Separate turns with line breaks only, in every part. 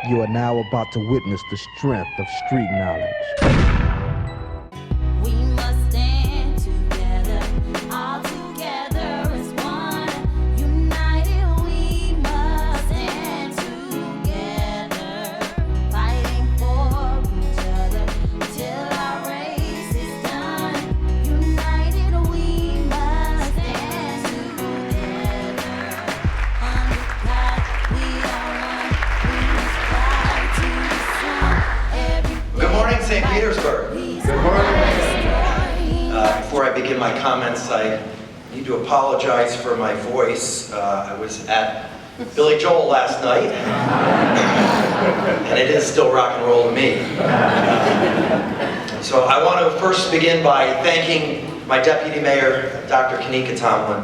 You are now about to witness the strength of street knowledge.
We must stand together, all together as one. United we must stand together, fighting for each other till our race is done. United we must stand together. Under God we are one. We must fly to the sun. Every
Good morning, St. Petersburg.
Good morning.
Before I begin my comments, I need to apologize for my voice. I was at Billy Joel last night, and it is still rock and roll to me. So I want to first begin by thanking my deputy mayor, Dr. Kanika Tomlin.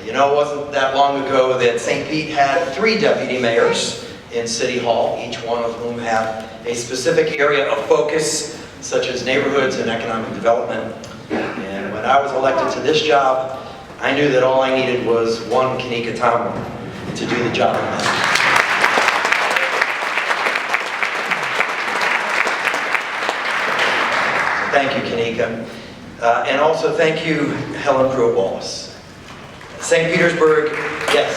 You know, it wasn't that long ago that St. Pete had 3 deputy mayors in City Hall, each one of whom had a specific area of focus, such as neighborhoods and economic development. And when I was elected to this job, I knew that all I needed was one Kanika Tomlin to do the job. So thank you, Kanika. And also thank you, Helen Pruitt-Wallace. St. Petersburg, yes.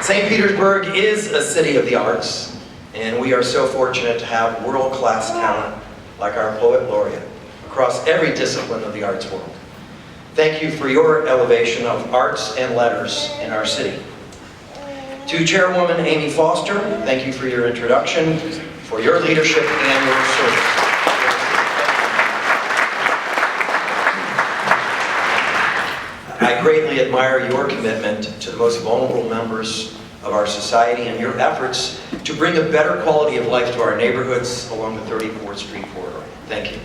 St. Petersburg is a city of the arts, and we are so fortunate to have world-class talent like our poet laureate across every discipline of the arts world. Thank you for your elevation of arts and letters in our city. To Chairwoman Amy Foster, thank you for your introduction, for your leadership and your service. I greatly admire your commitment to the most vulnerable members of our society and your efforts to bring a better quality of life to our neighborhoods along the 34th Street corridor. Thank you.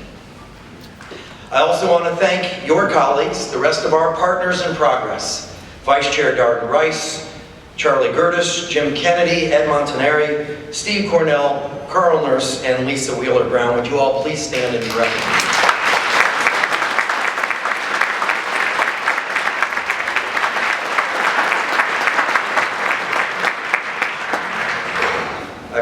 I also want to thank your colleagues, the rest of our partners in progress, Vice Chair Darden Rice, Charlie Gertis, Jim Kennedy, Ed Montanari, Steve Cornell, Carl Nurse, and Lisa Wheeler-Brown. Would you all please stand and be recognized?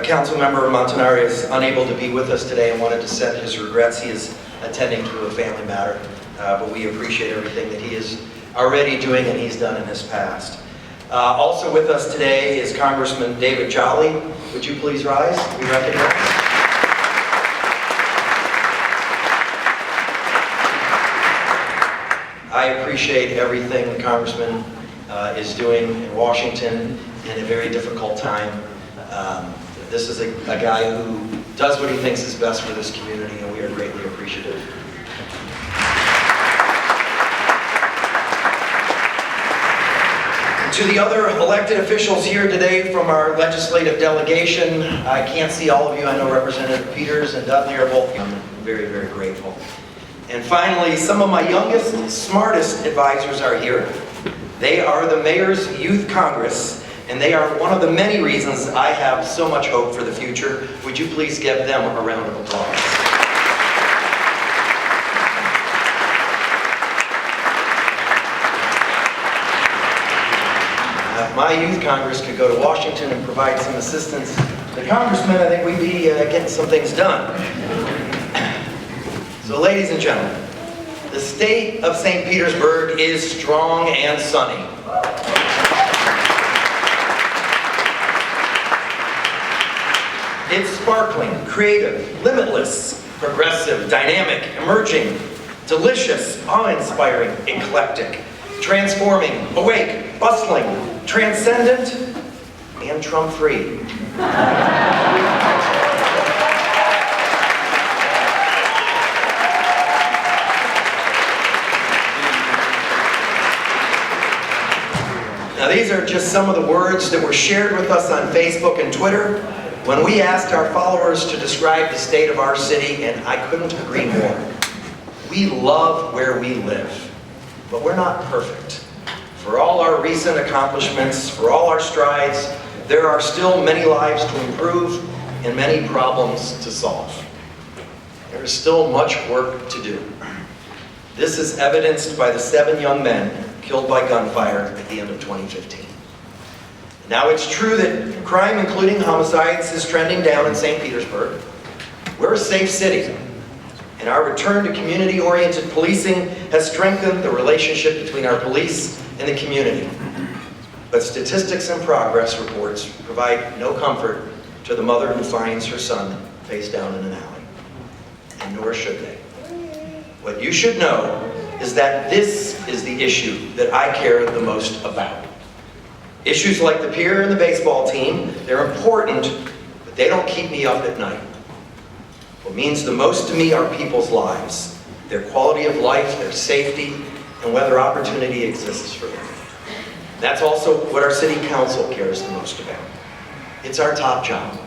Councilmember Montanari is unable to be with us today and wanted to send his regrets. He is attending to a family matter, but we appreciate everything that he is already doing and he's done in his past. Also with us today is Congressman David Jolly. Would you please rise? Be recognized. I appreciate everything the Congressman is doing in Washington in a very difficult time. This is a guy who does what he thinks is best for this community, and we are greatly appreciative. To the other elected officials here today from our legislative delegation, I can't see all of you. I know Representative Peters and Dudley are both. I'm very, very grateful. And finally, some of my youngest, smartest advisors are here. They are the Mayor's Youth Congress, and they are one of the many reasons I have so much hope for the future. Would you please give them a round of applause? If my youth Congress could go to Washington and provide some assistance, the Congressman, I think we'd be getting some things done. So ladies and gentlemen, the state of St. Petersburg is strong and sunny. It's sparkling, creative, limitless, progressive, dynamic, emerging, delicious, awe-inspiring, eclectic, transforming, awake, bustling, transcendent, and Trump-free. Now these are just some of the words that were shared with us on Facebook and Twitter when we asked our followers to describe the state of our city, and I couldn't agree more. We love where we live, but we're not perfect. For all our recent accomplishments, for all our strides, there are still many lives to improve and many problems to solve. There is still much work to do. This is evidenced by the 7 young men killed by gunfire at the end of 2015. Now it's true that crime, including homicides, is trending down in St. Petersburg. We're a safe city, and our return to community-oriented policing has strengthened the relationship between our police and the community. But statistics and progress reports provide no comfort to the mother who finds her son face down in an alley, and nor should they. What you should know is that this is the issue that I care the most about. Issues like the pier and the baseball team, they're important, but they don't keep me up at night. What means the most to me are people's lives, their quality of life, their safety, and whether opportunity exists for them. That's also what our city council cares the most about. It's our top job.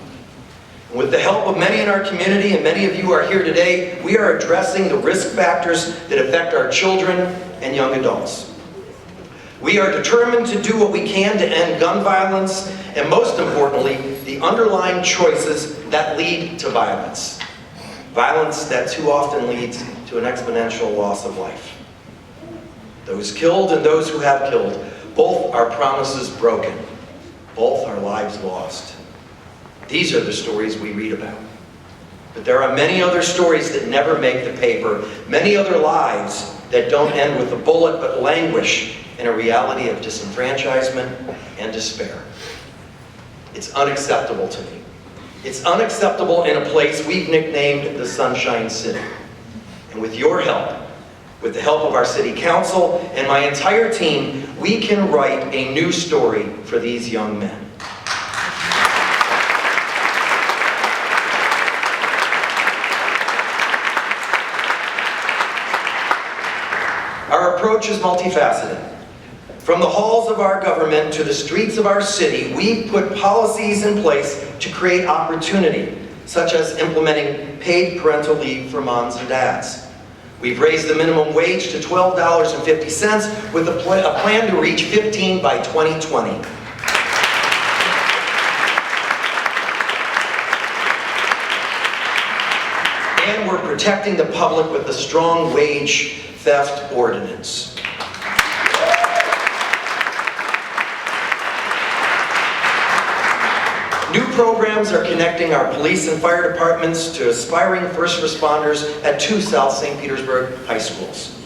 And with the help of many in our community, and many of you are here today, we are addressing the risk factors that affect our children and young adults. We are determined to do what we can to end gun violence, and most importantly, the underlying choices that lead to violence. Violence that too often leads to an exponential loss of life. Those killed and those who have killed, both are promises broken, both are lives lost. These are the stories we read about. But there are many other stories that never make the paper, many other lives that don't end with a bullet but languish in a reality of disenfranchisement and despair. It's unacceptable to me. It's unacceptable in a place we've nicknamed the Sunshine City. And with your help, with the help of our city council and my entire team, we can write a new story for these young men. Our approach is multifaceted. From the halls of our government to the streets of our city, we put policies in place to create opportunity, such as implementing paid parental leave for moms and dads. We've raised the minimum wage to $12.50 with a plan to reach $15 by 2020. And we're protecting the public with a strong wage theft ordinance. New programs are connecting our police and fire departments to aspiring first responders at 2 South St. Petersburg high schools.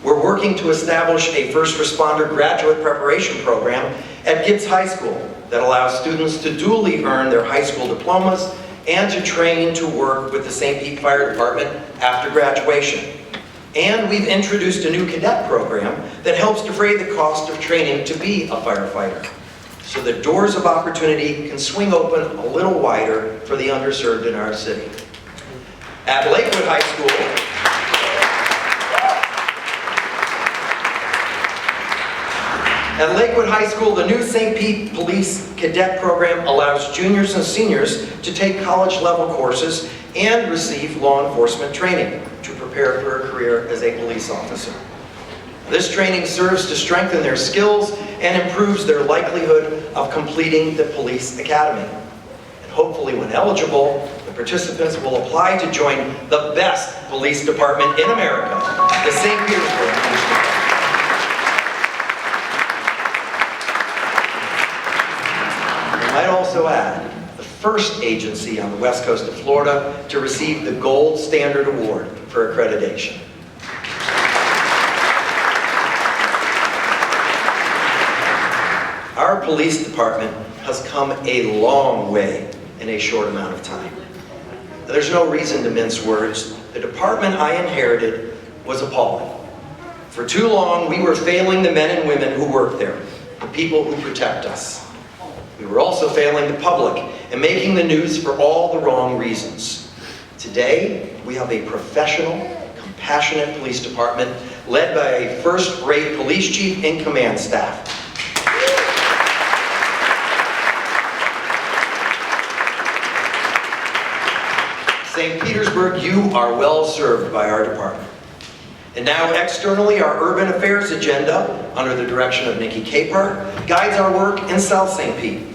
We're working to establish a first responder graduate preparation program at Gibbs High School that allows students to dually earn their high school diplomas and to train to work with the St. Pete Fire Department after graduation. And we've introduced a new cadet program that helps defray the cost of training to be a firefighter, so the doors of opportunity can swing open a little wider for the underserved in our city. At Lakewood High School, the new St. Pete Police Cadet Program allows juniors and seniors to take college-level courses and receive law enforcement training to prepare for a career as a police officer. This training serves to strengthen their skills and improves their likelihood of completing the police academy. And hopefully, when eligible, the participants will apply to join the best police department in America, the St. Petersburg Police Department. I might also add, the first agency on the west coast of Florida to receive the Gold Standard Award for accreditation. Our police department has come a long way in a short amount of time. There's no reason to mince words. The department I inherited was appalling. For too long, we were failing the men and women who work there, the people who protect us. We were also failing the public and making the news for all the wrong reasons. Today, we have a professional, compassionate police department led by a first-rate police chief and command staff. St. Petersburg, you are well served by our department. And now externally, our urban affairs agenda, under the direction of Nikki Capehart, guides our work in South St. Pete.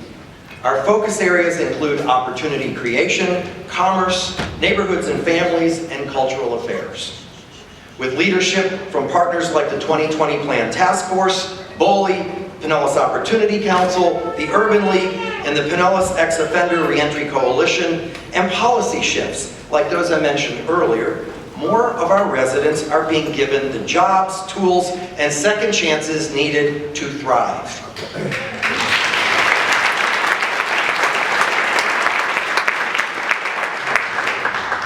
Our focus areas include opportunity creation, commerce, neighborhoods and families, and cultural affairs. with leadership from partners like the 2020 Plan Task Force, BOLI, Pinellas Opportunity Council, the Urban League, and the Pinellas Ex-Offender Reentry Coalition, and policy shifts like those I mentioned earlier, more of our residents are being given the jobs, tools, and second chances needed to thrive.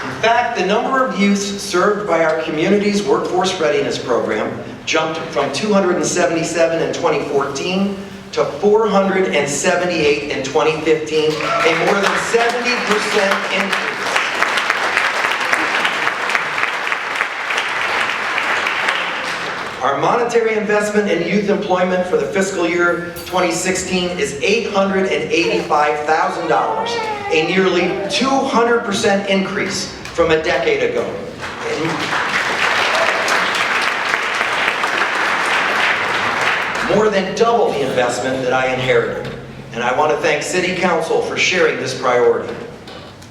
In fact, the number of youths served by our community's workforce readiness program jumped from 277 in 2014 to 478 in 2015, a more than 70% increase. Our monetary investment in youth employment for the fiscal year 2016 is $885,000, a nearly 200% increase from a decade ago. More than double the investment that I inherited. And I want to thank City Council for sharing this priority.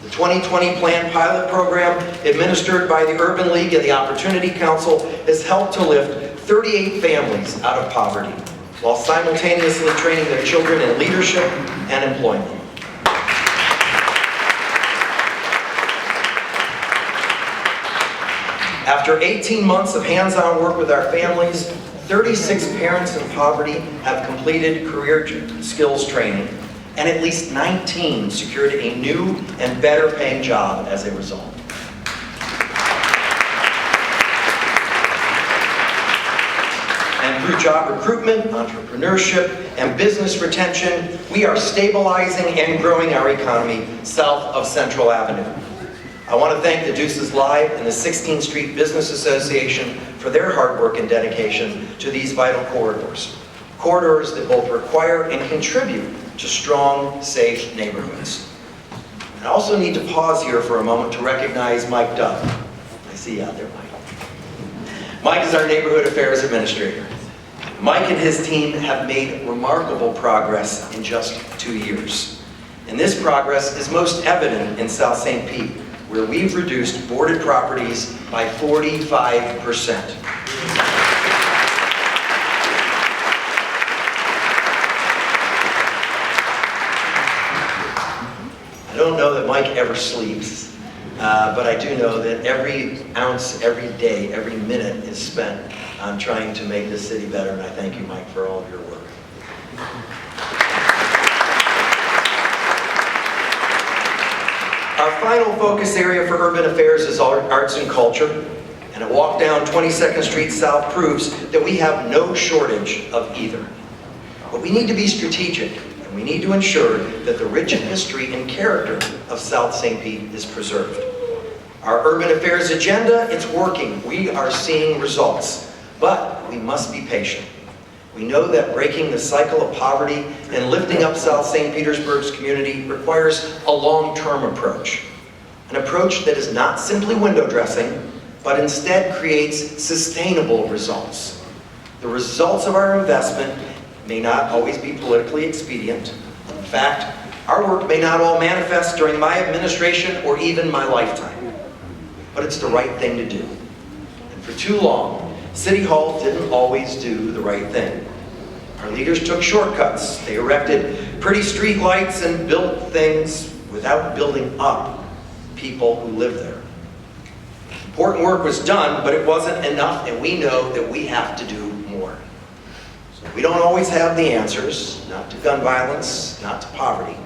The 2020 Plan Pilot Program, administered by the Urban League and the Opportunity Council, has helped to lift 38 families out of poverty, while simultaneously training their children in leadership and employment. After 18 months of hands-on work with our families, 36 parents in poverty have completed career skills training, and at least 19 secured a new and better paying job as a result. And through job recruitment, entrepreneurship, and business retention, we are stabilizing and growing our economy south of Central Avenue. I want to thank the Deuces Live and the 16th Street Business Association for their hard work and dedication to these vital corridors. Corridors that both require and contribute to strong, safe neighborhoods. I also need to pause here for a moment to recognize Mike Duff. I see you out there, Mike. Mike is our Neighborhood Affairs Administrator. Mike and his team have made remarkable progress in just 2 years. And this progress is most evident in South St. Pete, where we've reduced boarded properties by 45%. I don't know that Mike ever sleeps, but I do know that every ounce, every day, every minute is spent on trying to make this city better, and I thank you, Mike, for all of your work. Our final focus area for urban affairs is arts and culture, and a walk down 22nd Street South proves that we have no shortage of either. But we need to be strategic, and we need to ensure that the rich history and character of South St. Pete is preserved. Our urban affairs agenda, it's working. We are seeing results, but we must be patient. We know that breaking the cycle of poverty and lifting up South St. Petersburg's community requires a long-term approach. An approach that is not simply window dressing, but instead creates sustainable results. The results of our investment may not always be politically expedient. In fact, our work may not all manifest during my administration or even my lifetime. But it's the right thing to do. And for too long, City Hall didn't always do the right thing. Our leaders took shortcuts. They erected pretty street lights and built things without building up people who live there. Important work was done, but it wasn't enough, and we know that we have to do more. We don't always have the answers, not to gun violence, not to poverty.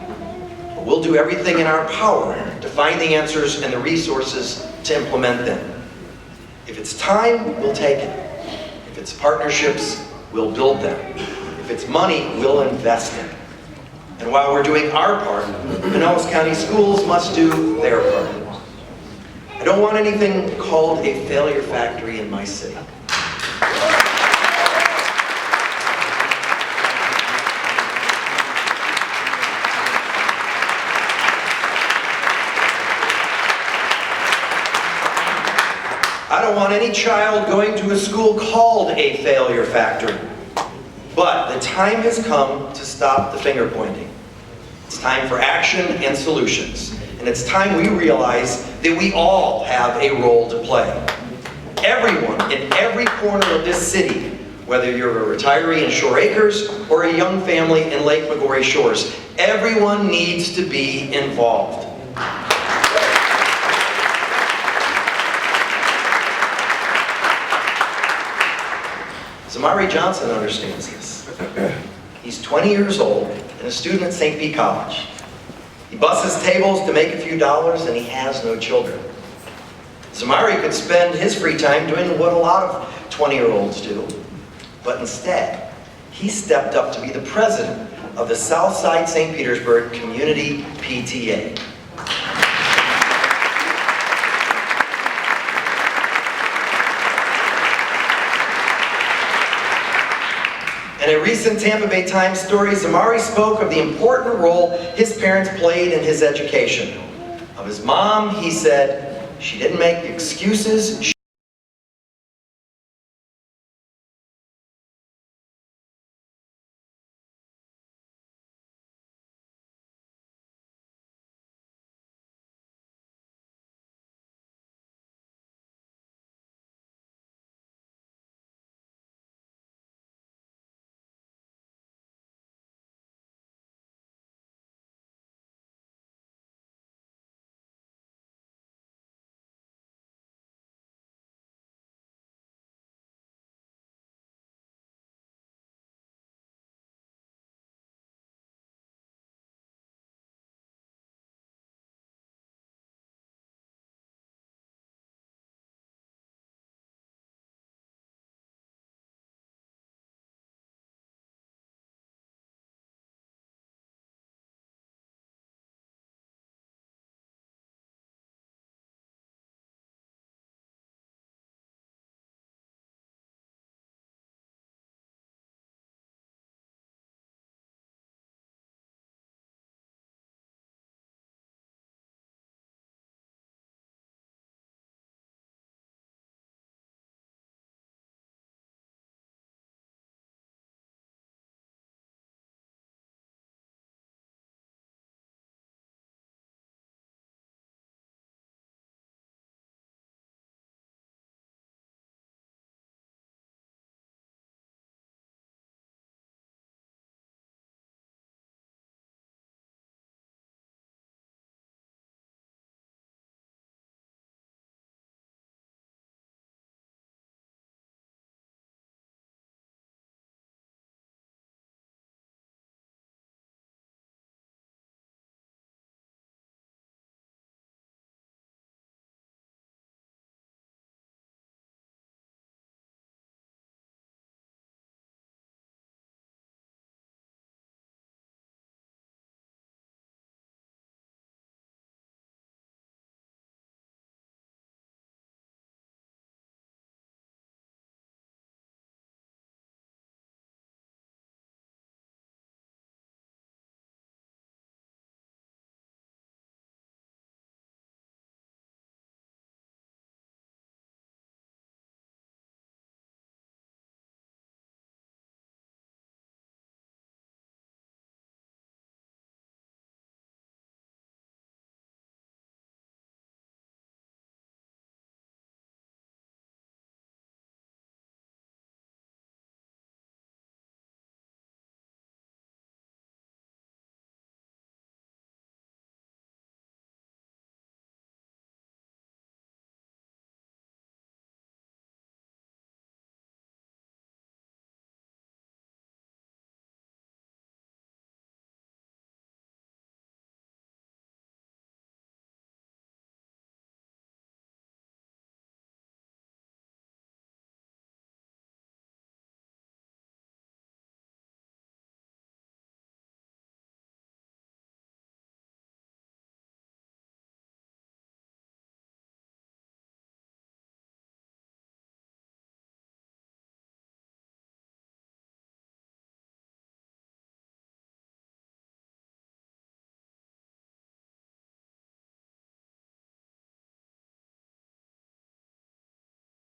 But we'll do everything in our power to find the answers and the resources to implement them. If it's time, we'll take it. If it's partnerships, we'll build them. If it's money, we'll invest it. And while we're doing our part, Pinellas County Schools must do their part. I don't want anything called a failure factory in my city. I don't want any child going to a school called a failure factory. But the time has come to stop the finger pointing. It's time for action and solutions. And it's time we realize that we all have a role to play. Everyone in every corner of this city, whether you're a retiree in Shore Acres or a young family in Lake Maggiore Shores, everyone needs to be involved. Zamari Johnson understands this. He's 20 years old and a student at St. Pete College. He busses tables to make a few dollars and he has no children. Zamari could spend his free time doing what a lot of 20-year-olds do, but instead, he stepped up to be the president of the Southside St. Petersburg Community PTA. In a recent Tampa Bay Times story, Zamari spoke of the important role his parents played in his education. Of his mom, he said, "She didn't make excuses."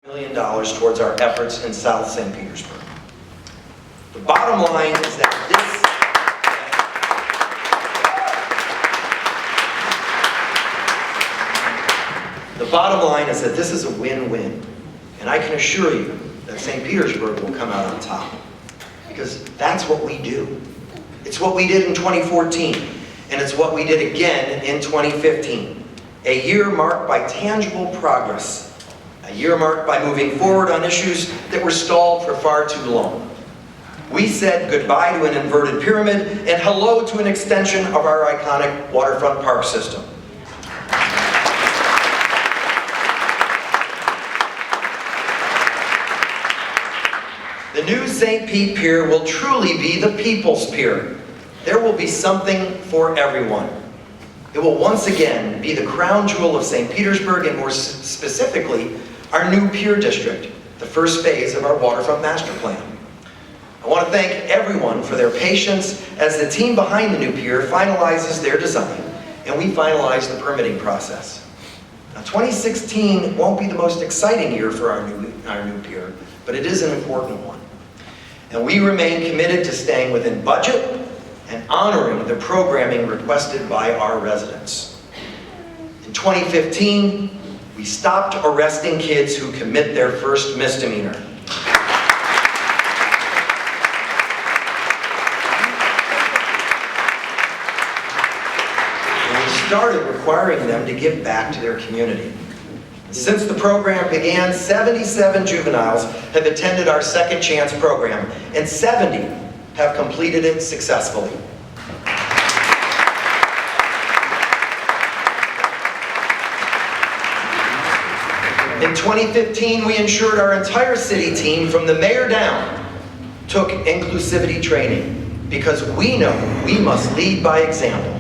$1 million towards our efforts in South St. Petersburg. The bottom line is that this is a win-win. And I can assure you that St. Petersburg will come out on top. Because that's what we do. It's what we did in 2014, and it's what we did again in 2015. A year marked by tangible progress. A year marked by moving forward on issues that were stalled for far too long. We said goodbye to an inverted pyramid and hello to an extension of our iconic waterfront park system. The new St. Pete Pier will truly be the people's pier. There will be something for everyone. It will once again be the crown jewel of St. Petersburg, and more specifically, our new pier district, the first phase of our waterfront master plan. I want to thank everyone for their patience as the team behind the new pier finalizes their design and we finalize the permitting process. Now, 2016 won't be the most exciting year for our new pier, but it is an important one. And we remain committed to staying within budget and honoring the programming requested by our residents. In 2015, we stopped arresting kids who commit their first misdemeanor. And we started requiring them to give back to their community. Since the program began, 77 juveniles have attended our Second Chance program, and 70 have completed it successfully. In 2015, we ensured our entire city team, from the mayor down, took inclusivity training, because we know we must lead by example.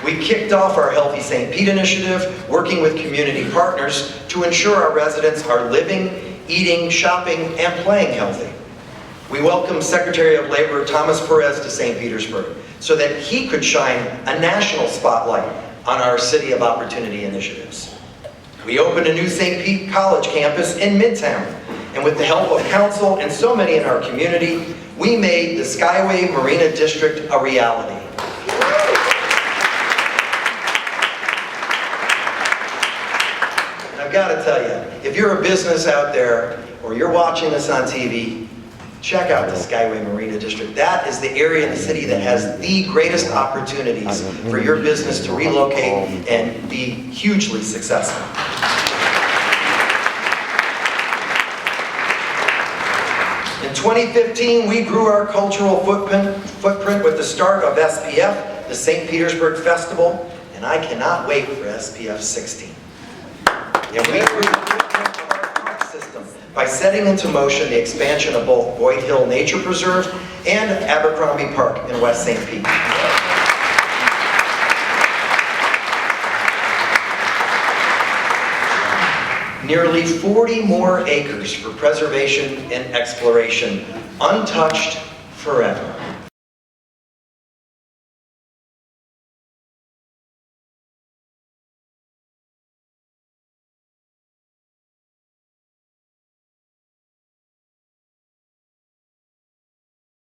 We kicked off our Healthy St. Pete initiative, working with community partners to ensure our residents are living, eating, shopping, and playing healthy. We welcomed Secretary of Labor Thomas Perez to St. Petersburg so that he could shine a national spotlight on our City of Opportunity initiatives. We opened a new St. Pete College campus in Midtown, and with the help of council and so many in our community, we made the Skyway Marina District a reality. I've got to tell you, if you're a business out there or you're watching this on TV, check out the Skyway Marina District. That is the area in the city that has the greatest opportunities for your business to relocate and be hugely successful. In 2015, we grew our cultural footprint with the start of SPF, the St. Petersburg Festival, and I cannot wait for SPF 16. And we grew the footprint of our park system by setting into motion the expansion of both Boyd Hill Nature Preserve and Abercrombie Park in West St. Pete. Nearly 40 more acres for preservation and exploration, untouched forever.